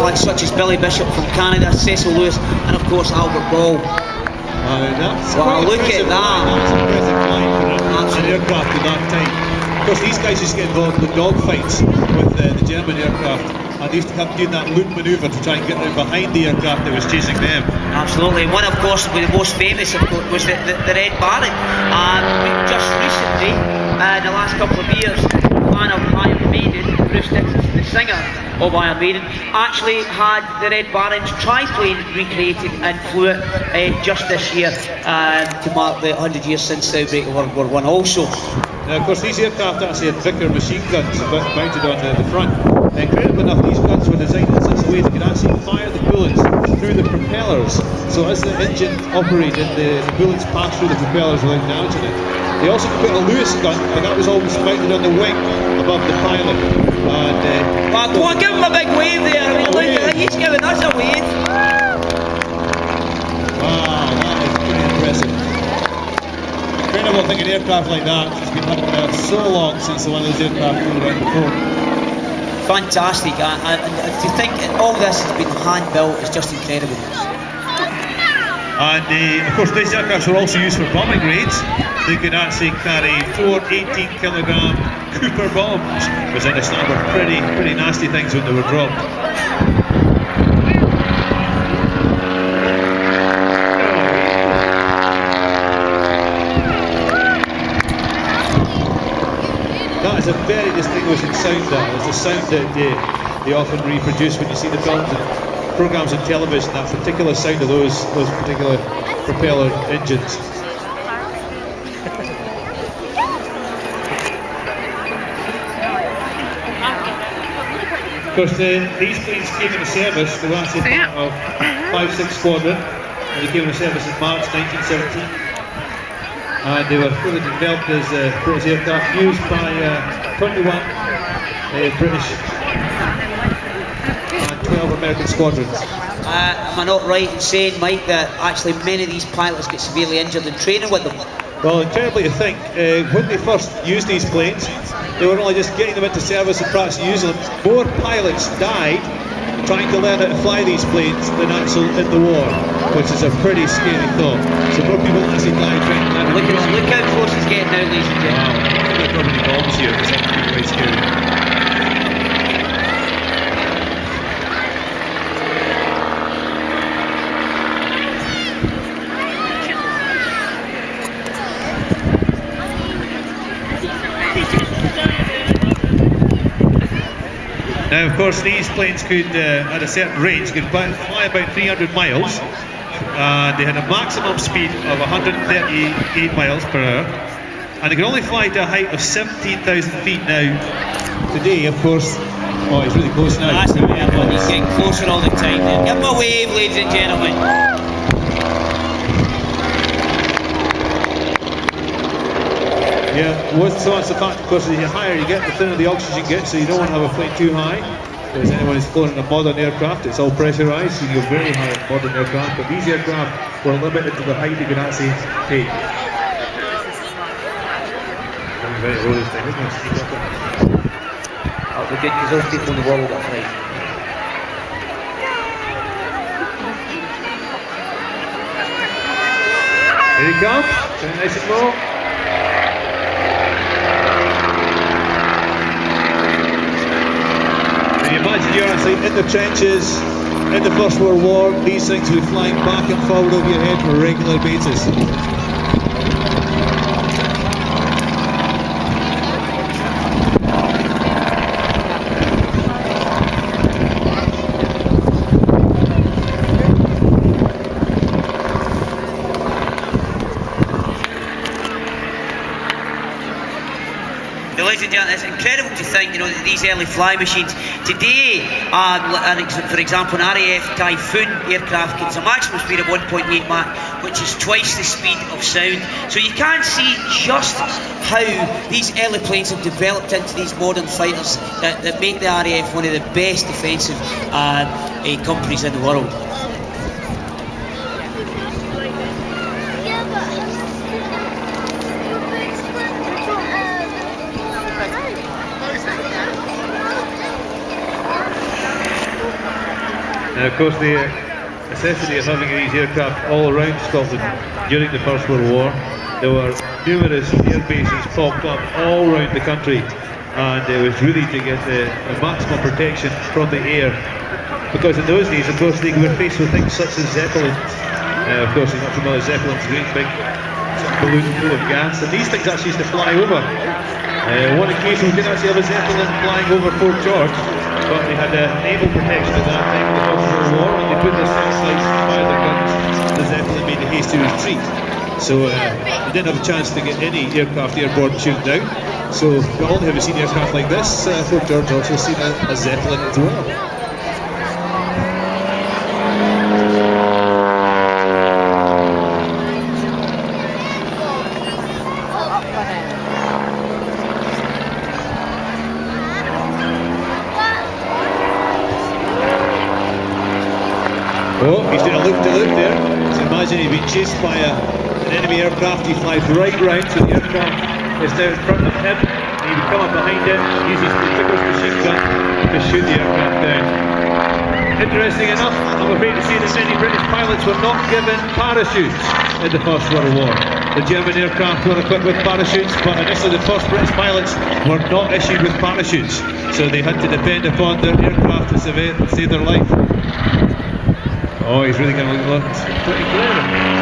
pilots such as Billy Bishop from Canada, Cecil Lewis, and of course Albert Ball. Wow, look at that. That's impressive flying for an aircraft at that time. Of course, these guys used to get involved in the dogfights with the German aircraft, and they used to have to do that loop manoeuvre to try and get around behind the aircraft that was chasing them. Absolutely. One, of course, the most famous, of course, was the Red Baron. Just recently, in the last couple of years, the man of Iron Maiden, Bruce Dickinson, the singer of Iron Maiden, actually had the Red Baron's triplane recreated and flew it just this year to mark the 100 years since the outbreak of World War I also. Now, of course, these aircraft actually had Vickers machine guns mounted on the front. Incredible enough, these guns were designed in such a way they could actually fire the bullets through the propellers. So as the engine operated, the bullets passed through the propellers without damaging it. They also could put a Lewis gun, but that was always mounted on the wing above the pilot. And, go on, give him a big wave there. I mean, look at that, he's giving us a wave. Wow, that is pretty impressive. Incredible thing, an aircraft like that has been up there so long since one of those aircraft flew around before. Fantastic, and to think all this has been hand built is just incredible. And of course, these aircraft were also used for bombing raids. They could actually carry 4 18-kilogram Cooper bombs, which I understand were pretty nasty things when they were dropped. That is a very distinguishing sound. That is the sound that they often reproduce when you see the films and programs on television. That particular sound of those particular propeller engines. Of course, these planes came into service. They were actually part of 5-6 Squadron, and they came into service in March 1917. And they were fully developed as British aircraft used by 21 British and 12 American squadrons. Am I not right in saying, Mike, that actually many of these pilots get severely injured in training with them? Well, incredibly to think, when they first used these planes, they were only just getting them into service and practicing using them. More pilots died trying to learn how to fly these planes than actually in the war, which is a pretty scary thought. So more people actually died trying to learn. Look how close he's getting now, ladies and gentlemen. Wow, I'm not going to drop any bombs here because that could be quite scary. Now, of course, these planes could, at a certain range, could fly about 300 miles. They had a maximum speed of 138 miles per hour, and they could only fly to a height of 17,000 feet. Now, today, of course, oh, he's really close now. That's the way one. He's getting closer all the time. Then give him a wave, ladies and gentlemen. Yeah, so that's the fact, of course, the higher you get, the thinner the oxygen gets, so you don't want to have a plane too high. Because anyone who's flown in a modern aircraft, it's all pressurised, so you go very high in modern aircraft, but these aircraft were limited to the height you could actually take. Very low this time, isn't it? That'll be good, because those people in the world will get frightened. Here he comes, turn nice and low. Can you imagine you're actually in the trenches in the First World War, these things would be flying back and forward over your head on a regular basis. Ladies and gentlemen, it's incredible to think, that these early fly machines today, for example, an RAF Typhoon aircraft gets a maximum speed of 1.8 Mach, which is twice the speed of sound. So you can see just how these early planes have developed into these modern fighters that make the RAF one of the best defensive companies in the world. Of course, the necessity of having these aircraft all around Scotland during the First World War, there were numerous air bases popped up all around the country, and it was really to get the maximum protection from the air, because in those days, of course, they were faced with things such as Zeppelins. Of course, you're not familiar with Zeppelins, great big balloon full of gas, and these things actually used to fly over. One occasion we did actually have a Zeppelin flying over Fort George, but they had naval protection at that time in the First World War, and they put their searchlights and fired their guns. The Zeppelin made a hasty retreat. So we didn't have a chance to get any aircraft airborne and shoot down. So not only have we seen aircraft like this, Fort George also seen a Zeppelin as well. Oh, he's doing a loop-to-loop there. So imagine he'd been chased by an enemy aircraft. He flies right round, so the aircraft is now in front of him, and he would come up behind it, uses the Vickers machine gun to shoot the aircraft down. Interesting enough, I'm afraid to say that many British pilots were not given parachutes in the First World War. The German aircraft were equipped with parachutes, but initially the first British pilots were not issued with parachutes, so they had to depend upon their aircraft to save their life. Oh, he's really going to look pretty clever.